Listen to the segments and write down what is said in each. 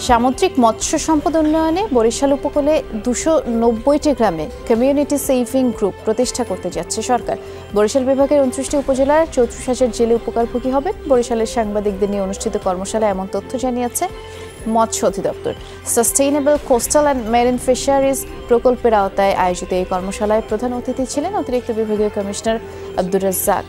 সামুদ্রিক মৎস্য সম্পদ উন্নয়নে বরিশাল উপকূলে 290টি গ্রামে কমিউনিটি সেভিং গ্রুপ প্রতিষ্ঠা করতে যাচ্ছে সরকার। বরিশাল বিভাগের 29টি উপজেলার 34,000 জেলে উপকারভোগী হবেন। বরিশালের সাংবাদিকদের নিয়ে অনুষ্ঠিত কর্মশালায় এমন তথ্য জানিয়েছে মৎস্য অধিদপ্তর। Sustainable coastal and marine fisheries প্রকল্পের আওতায় আয়োজিত এই কর্মশালায় প্রধান অতিথি ছিলেন অতিরিক্ত বিভাগীয় কমিশনার আব্দুর রাজ্জাক।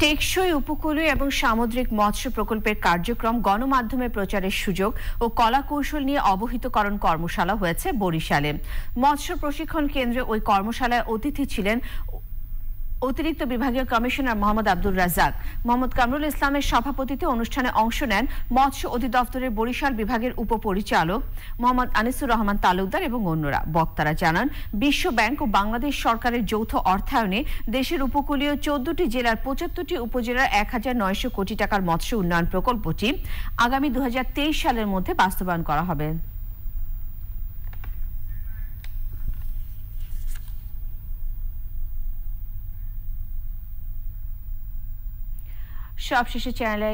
টেকসই উপকূলীয় এবং সামুদ্রিক মৎস্য প্রকল্পের কার্যক্রম গণমাধ্যমে প্রচারের সুযোগ ও কলাকৌশল নিয়ে অবহিতকরণ কর্মশালা হয়েছে বরিশালে। মৎস্য প্রশিক্ষণ কেন্দ্রে ওই কর্মশালায় অতিথি ছিলেন অতিরিক্ত বিভাগীয় কমিশনার মোহাম্মদ আব্দুর রাজ্জাক। মোহাম্মদ কামরুল ইসলামের সভাপতিত্বে অনুষ্ঠানে অংশ নেন মৎস্য অধিদপ্তরের বরিশাল বিভাগের উপপরিচালক মোহাম্মদ আনিসুর রহমান তালুকদার এবং অন্যরা। বক্তারা জানান, বিশ্ব ব্যাংক ও বাংলাদেশ সরকারের যৌথ অর্থায়নে দেশের উপকূলীয় 14টি জেলার 75টি উপজেলার 1,900 কোটি টাকার মৎস্য উন্নয়ন প্রকল্পটি আগামী 2023 সালের মধ্যে বাস্তবায়ন করা হবে। সবশেষে চ্যানেলে